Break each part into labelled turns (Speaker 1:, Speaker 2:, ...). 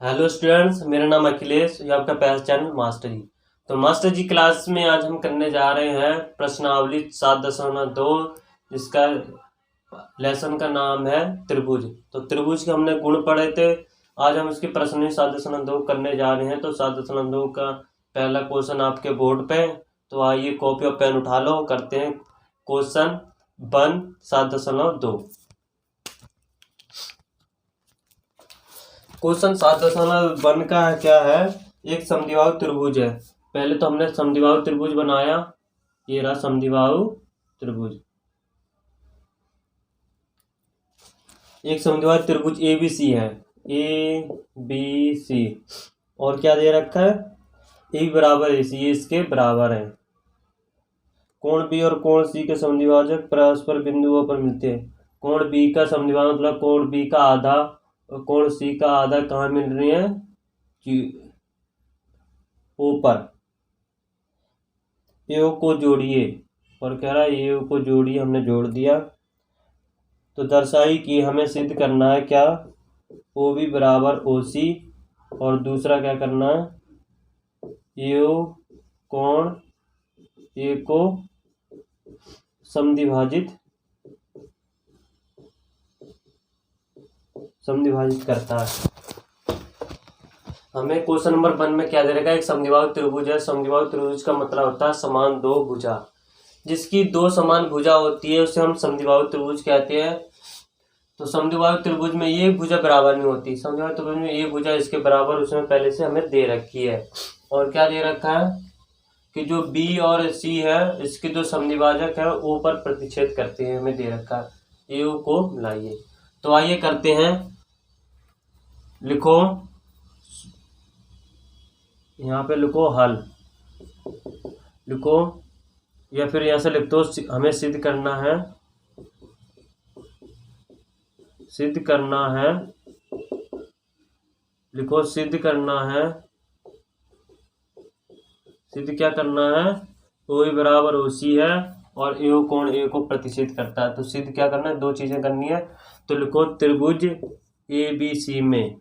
Speaker 1: Hello students, मेरा नाम अखिलेश, ये आपका पहला चैनल मास्टर जी। तो मास्टर जी क्लास में आज हम करने जा रहे हैं प्रश्नावली 7.2, जिसका लेसन का नाम है त्रिभुज। तो त्रिभुज के हमने गुण पढ़े थे, आज हम इसकी प्रश्नावली 7.2 करने जा रहे हैं। तो 7.2 का पहला क्वेश्चन आपके बोर्ड पे, तो आइए कॉपी और पेन उठा लो, करते हैं क्वेश्चन 1 7.2। क्वेश्चन 7.1 का क्या है, एक समद्विबाहु त्रिभुज है। पहले तो हमने समद्विबाहु त्रिभुज बनाया, ये रहा समद्विबाहु त्रिभुज। एक समद्विबाहु त्रिभुज ABC है, ABC, और क्या दे रखा है, ए बराबर AC, ये इसके बराबर है। कोण B और कोण C के समद्विभाजक परस्पर बिंदुओं पर मिलते हैं। कोण B का समद्विभाजक मतलब कोण B का आधा और कोण C का आधा कहाँ मिल रही है, ऊपर। ए को जोड़िए, और कह रहा है ए को जोड़िए, हमने जोड़ दिया। तो दर्शाई कि हमें सिद्ध करना है क्या, OB बराबर OC, और दूसरा क्या करना है, ए कोण ए को समद्विभाजित करता है। हमें क्वेश्चन नंबर 1 में क्या दे रखा है, एक समद्विबाहु त्रिभुज है। समद्विबाहु त्रिभुज का मतलब होता है समान दो भुजा। जिसकी दो समान भुजा होती है उसे हम समद्विबाहु त्रिभुज कहते हैं। तो समद्विबाहु त्रिभुज में ये भुजा बराबर नहीं होती, समद्विबाहु त्रिभुज में ये भुजा इसके बराबर उसमें पहले से हमें दे रखी है। और क्या दे रखा है कि जो B और C है, इसके जो समद्विभाजक है O पर प्रतिच्छेद करते हैं, हमें दे रखा है। ए को मिलाइए। तो आइए करते हैं, लिखो, यहाँ पे लिखो हल, लिखो, या फिर यहाँ से लिख दो, हमें सिद्ध करना है, सिद्ध करना है, लिखो, सिद्ध करना है, सिद्ध क्या करना है, OB बराबर OC है और ए कोण A को प्रतिच्छेद करता है। तो सिद्ध क्या करना है, दो चीजें करनी है। तो लिखो त्रिभुज ABC में,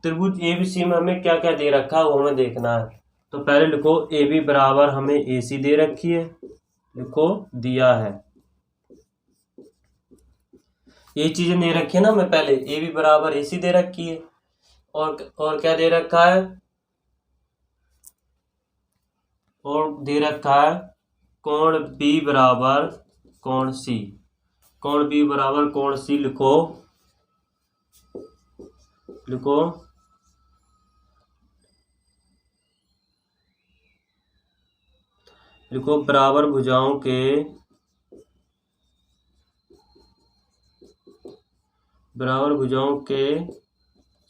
Speaker 1: त्रिभुज ABC में हमें क्या क्या दे रखा है वो हमें देखना है। तो पहले लिखो AB बराबर हमें AC दे रखी है, लिखो दिया है, ये चीजें दे रखी है ना, हमें पहले AB बराबर AC दे रखी है। और क्या दे रखा है, और दे रखा है कोण B बराबर कोण C, कोण B बराबर कोण C, लिखो, लिखो, लिखो, बराबर भुजाओं के, बराबर भुजाओं के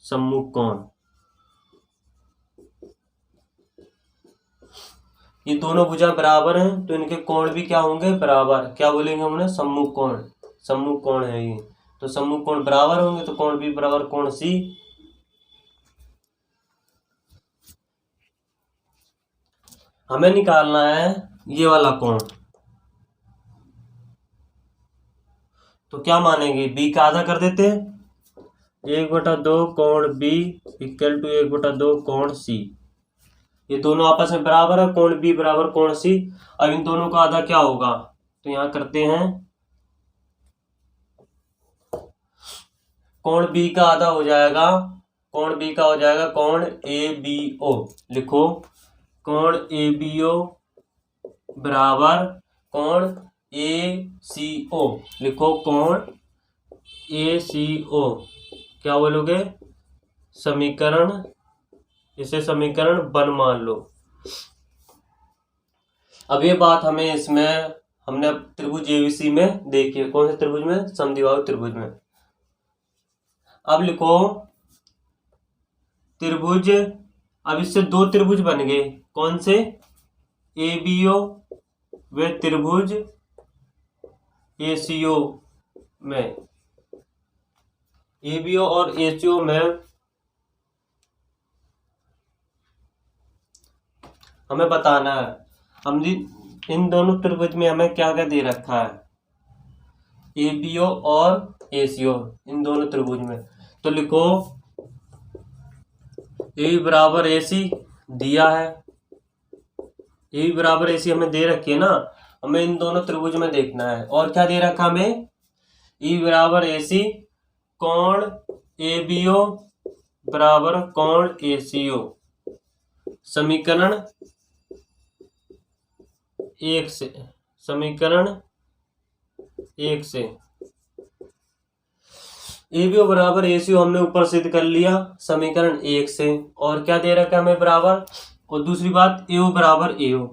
Speaker 1: सम्मुख कोण। ये दोनों भुजा बराबर हैं तो इनके कोण भी क्या होंगे, बराबर। क्या बोलेंगे हमने, सम्मुख कोण, सम्मुख कोण है ये। तो सम्मुख कोण बराबर होंगे, तो कोण B बराबर कोण C। हमें निकालना है ये वाला कोण। तो क्या मानेंगे, B का आधा कर देते हैं, 1/2 कोण B इक्वल टू 1/2 कोण C। ये दोनों आपस में बराबर है, कोण B बराबर कोण C। अब इन दोनों का आधा क्या होगा, तो यहां करते हैं, कोण B का आधा हो जाएगा, कोण B का हो जाएगा कोण ABO। लिखो, कोण ABO बराबर कोण ACO। लिखो, कोण ACO, क्या बोलोगे, समीकरण, इसे समीकरण 1 मान लो। अब ये बात हमें इसमें, हमने त्रिभुज ABC में देखी है। कौन से त्रिभुज में, समद्विबाहु त्रिभुज में। अब लिखो त्रिभुज, अब इससे दो त्रिभुज बन गए, कौन से, ABO व त्रिभुज ACO में। ABO और ACO में हमें बताना है, हम इन दोनों त्रिभुज में हमें क्या क्या दे रखा है, ABO और ACO, इन दोनों त्रिभुज में। तो लिखो ए बराबर ए सी दिया है, ए बराबर ए सी हमें दे रखी है ना, हमें इन दोनों त्रिभुज में देखना है। और क्या दे रखा हमें, ई बराबर ए सी कोण ए बी ओ बराबर कोण ए सी ओ, समीकरण 1 से, समीकरण 1 से ए बी ओ बराबर ए सी ओ हमने ऊपर सिद्ध कर लिया समीकरण 1 से। और क्या दे रखा है हमें बराबर, और दूसरी बात ए ओ बराबर ए ओ,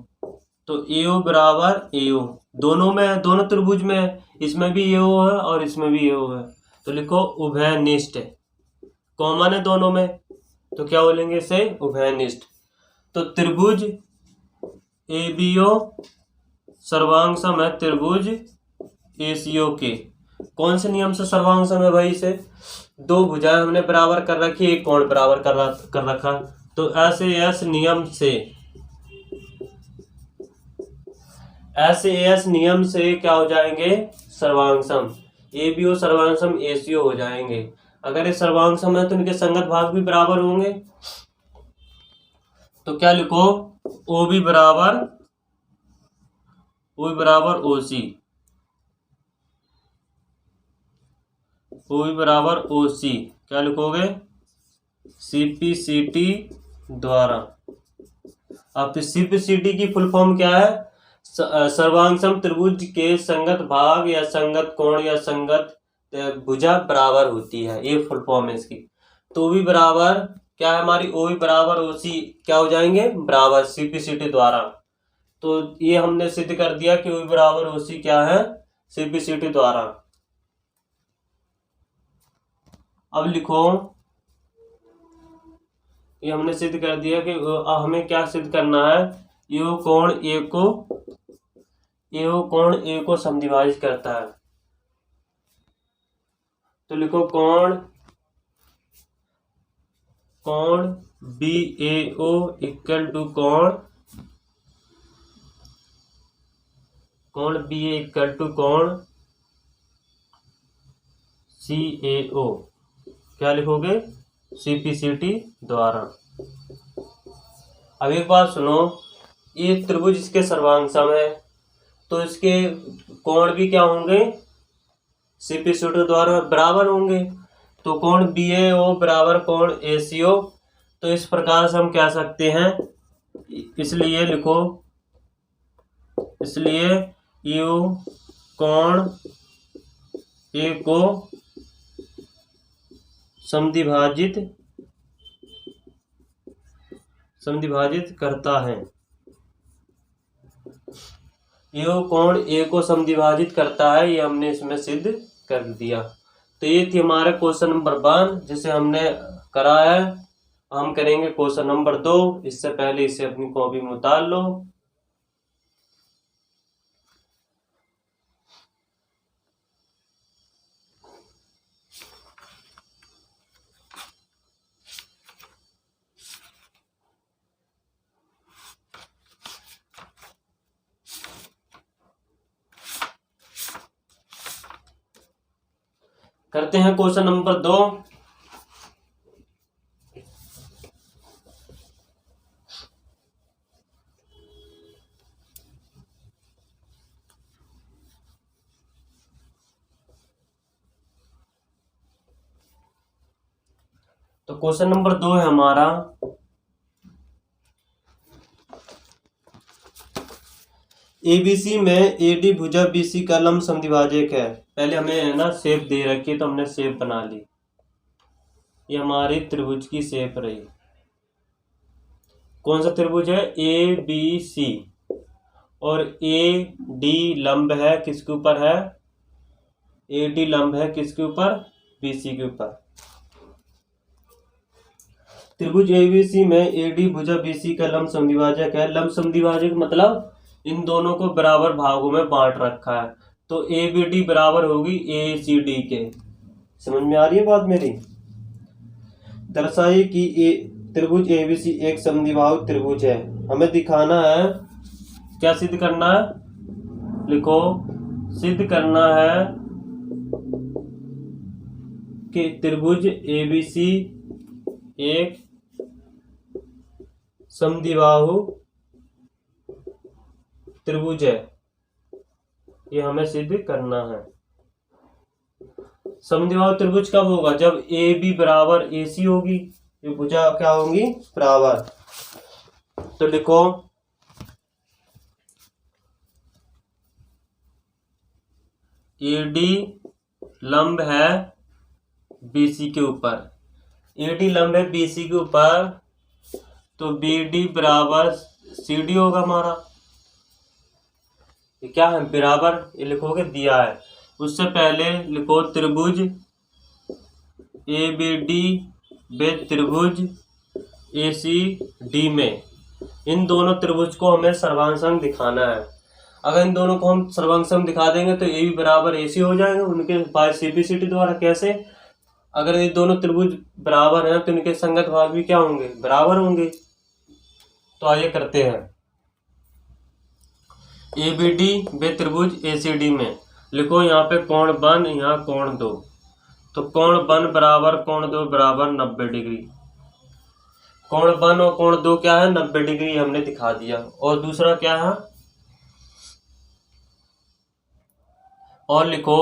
Speaker 1: तो ए ओ बराबर ए ओ दोनों में, दोनों त्रिभुज में, इसमें भी ए ओ है और इसमें भी ए ओ है, तो लिखो उभयनिष्ठ, कॉमन है दोनों में, तो क्या बोलेंगे इसे, उभयनिष्ठ। तो त्रिभुज ए बी ओ सर्वांग सम है त्रिभुज ए सी ओ के। कौन से नियम से सर्वांग सम है भाई, इसे दो भुजाएं हमने बराबर कर रखी, एक कोण बराबर कर रखा, तो ऐसे एस नियम से, ऐसे एस नियम से क्या हो जाएंगे, सर्वांग सम, ए बी ओ सर्वांग सम ए सी ओ हो जाएंगे। अगर ये सर्वांग सम है तो इनके संगत भाग भी बराबर होंगे, तो क्या लिखो, ओ बी बराबर ओ सी, ओ बी बराबर ओ सी, क्या लिखोगे, सी पी सी टी द्वारा। अब सी पी सी टी की फुल फॉर्म क्या है, सर्वांग सम त्रिभुज के संगत भाग या संगत कोण या संगत भुजा बराबर होती है, ये फुल फॉर्म है इसकी। तो भी बराबर क्या है हमारी, ओ भी बराबर ओ सी क्या हो जाएंगे, बराबर सी पी सी टी द्वारा। तो ये हमने सिद्ध कर दिया कि ओ भी बराबर ओ सी क्या है, सी पी सी टी द्वारा। अब लिखो, ये हमने सिद्ध कर दिया कि हमें क्या सिद्ध करना है, यो कोण ए को समद्विभाजित करता है, तो लिखो कोण B A O equal to कोण बी ए इक्वल टू कोण सी ए ओ, क्या लिखोगे, सी पी सी टी द्वारा। अब एक बात सुनो, ये त्रिभुज इसके सर्वांग सम है, तो इसके कोण भी क्या होंगे, सी पी सी टी द्वारा बराबर होंगे, तो कोण बी ए ओ बराबर कोण ए सी ओ। तो इस प्रकार से हम कह सकते हैं, इसलिए लिखो, इसलिए यू कोण ए को समद्विभाजित करता है, यो कोण ए को समद्विभाजित करता है, ये हमने इसमें सिद्ध कर दिया। तो ये थी हमारा क्वेश्चन नंबर 1 जिसे हमने करा है। हम करेंगे क्वेश्चन नंबर 2, इससे पहले इसे अपनी कॉपी में उतार लो। करते हैं क्वेश्चन नंबर 2। तो क्वेश्चन नंबर 2 है हमारा, एबीसी में एडी भुजा बीसी का लंब समद्विभाजक है। पहले हमें है ना शेप दे रखी है, तो हमने शेप बना ली, ये हमारी त्रिभुज की शेप रही। कौन सा त्रिभुज है, ए बी सी, और ए डी लंब है किसके ऊपर है, ए डी लंब है किसके ऊपर, बीसी के ऊपर। त्रिभुज एबीसी में एडी भुजा बीसी का लंब समद्विभाजक है। लंब समद्विभाजक मतलब इन दोनों को बराबर भागों में बांट रखा है, तो ए बी डी बराबर होगी ए सी डी के। समझ में आ रही है बात मेरी। दर्शाइए कि त्रिभुज एबीसी एक समद्विबाहु त्रिभुज है। हमें दिखाना है, क्या सिद्ध करना है, लिखो, सिद्ध करना है कि त्रिभुज एबीसी एक समद्विबाहु त्रिभुज है, ये हमें सिद्ध करना है। समद्विबाहु त्रिभुज कब होगा? जब ए बी बराबर ए सी होगी, ये भुजा क्या होंगी? बराबर। तो लिखो एडी लंब है बीसी के ऊपर, एडी लंब है बीसी के ऊपर, तो बीडी बराबर सीडी होगा हमारा। ये क्या है? बराबर, ये लिखोगे दिया है। उससे पहले लिखो त्रिभुज ए बी डी बे त्रिभुज ए सी डी में, इन दोनों त्रिभुज को हमें सर्वांग दिखाना है। अगर इन दोनों को हम सर्वांग दिखा देंगे तो ए बी बराबर ए सी हो जाएंगे उनके बाय सीपीसीटी द्वारा। कैसे? अगर ये दोनों त्रिभुज बराबर हैं तो इनके संगत भाग भी क्या होंगे? बराबर होंगे। तो आइए करते हैं। ए बी डी बे त्रिभुज ए सी डी में लिखो यहाँ पे कोण 1, यहाँ कोण 2, तो कोण 1 बराबर कोण 2 बराबर 90 डिग्री। कोण 1 और कोण 2 क्या है? 90 डिग्री हमने दिखा दिया। और दूसरा क्या है? और लिखो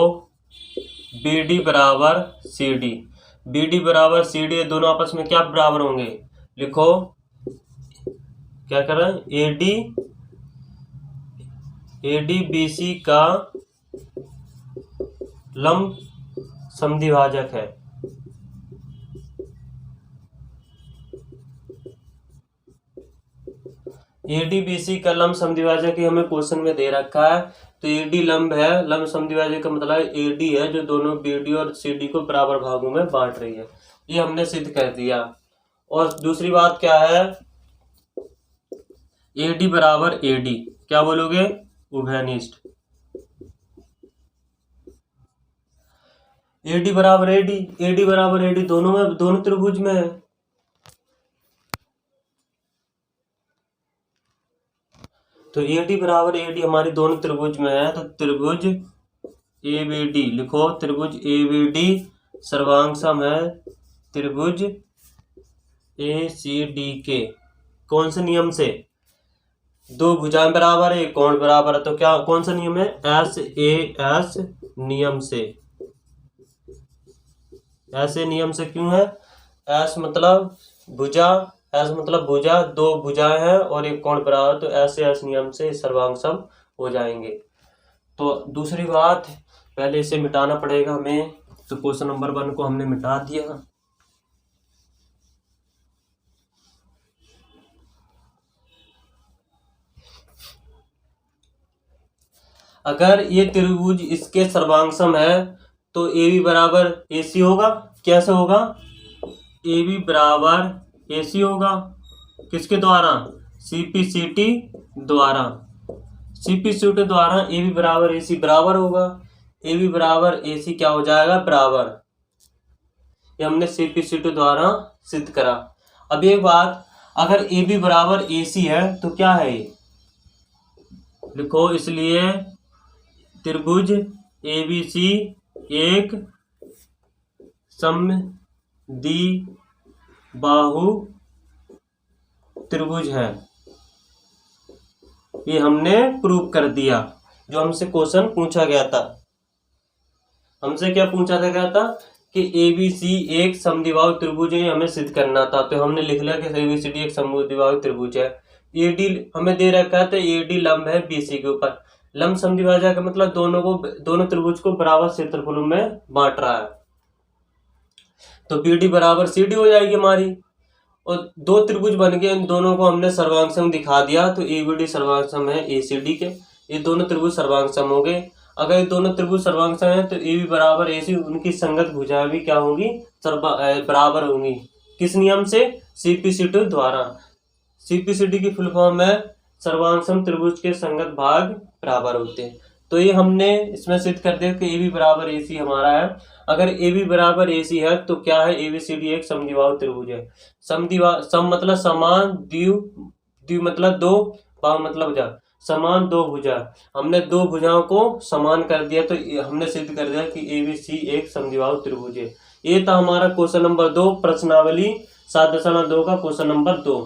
Speaker 1: बी डी बराबर सी डी, बी डी बराबर सी डी, दोनों आपस में क्या बराबर होंगे? लिखो क्या कर रहे हैं? ए डी बी सी का लंब समद्विभाजक है। एडीबीसी का लंब समद्विभाजक ही हमें क्वेश्चन में दे रखा है। तो एडी लंब है, लंब समद्विभाजक का मतलब एडी है जो दोनों बीडी और सीडी को बराबर भागों में बांट रही है। ये हमने सिद्ध कर दिया। और दूसरी बात क्या है? एडी बराबर एडी, क्या बोलोगे? उभयनिष्ठ। एडी बराबर एडी, एडी बराबर एडी दोनों में, दोनों त्रिभुज में है। तो एडी बराबर एडी हमारी दोनों त्रिभुज में है। तो त्रिभुज ए बी डी लिखो, त्रिभुज ए बी डी सर्वांग सम है त्रिभुज ए सी डी के। कौन से नियम से? दो भुजाएं बराबर है, कोण बराबर है, तो क्या कौन सा नियम है? एस ए एस नियम से। ऐसे नियम से क्यों है? एस मतलब भुजा, एस मतलब भुजा, दो भुजाएं हैं और एक कोण बराबर, तो ऐसे एस नियम से सर्वांग सम हो जाएंगे। तो दूसरी बात, पहले इसे मिटाना पड़ेगा हमें। तो क्वेश्चन नंबर 1 को हमने मिटा दिया। अगर ये त्रिभुज इसके सर्वांग सम है तो ए बी बराबर ए सी होगा। कैसे होगा? ए बी बराबर ए सी होगा। किसके द्वारा? सीपीसीटी द्वारा। सीपीसीटी द्वारा ए बी बराबर ए सी बराबर होगा। ए बी बराबर ए सी क्या हो जाएगा? बराबर। ये हमने सीपीसीटी द्वारा सिद्ध करा। अब एक बात, अगर ए बी बराबर ए सी है तो क्या है ये? लिखो, इसलिए त्रिभुज ए बी सी एक समद्विबाहु त्रिभुज है। ये हमने प्रूव कर दिया। जो हमसे क्वेश्चन पूछा गया था, हमसे क्या पूछा था कि एबीसी एक समद्विबाहु त्रिभुज है, हमें सिद्ध करना था। तो हमने लिख लिया कि एबीसीडी एक समद्विबाहु त्रिभुज है। एडी हमें दे रखा है, तो एडी लंब है बीसी के ऊपर। लंब समद्विभाजक का मतलब दोनों त्रिभुज को बराबर क्षेत्रफलों में बांट रहा है। तो बीडी बराबर सीडी हो जाएगी हमारी। और दो त्रिभुज बन गए, इन दोनों को हमने सर्वांग सम दिखा दिया। तो एबीडी सर्वांग सम है एसीडी के। ये दोनों त्रिभुज सर्वांग सम हो गए। अगर ये दोनों त्रिभुज सर्वांग सम है तो एबी बराबर एसी, उनकी संगत भुजाएं भी क्या होंगी? बराबर होंगी। किस नियम से? सीपीसीटी द्वारा। सीपीसीटी की फुल फॉर्म है सर्वांग सम त्रिभुज के संगत भाग बराबर होते हैं। तो ये हमने इसमें सिद्ध कर दिया कि ए बी बराबर ए सी हमारा है। अगर ए बी बराबर ए सी है तो क्या है? ए बी सी डी एक समद्विबाहु त्रिभुज है। सम मतलब समान, द्वि मतलब दो, बाहु मतलब भुजा, समान दो भुजा। हमने दो भुजाओं को समान कर दिया, तो हमने सिद्ध कर दिया कि ए बी सी एक समद्विबाहु त्रिभुज है। ये था हमारा क्वेश्चन नंबर 2, प्रश्नावली 7.2 का क्वेश्चन नंबर 2।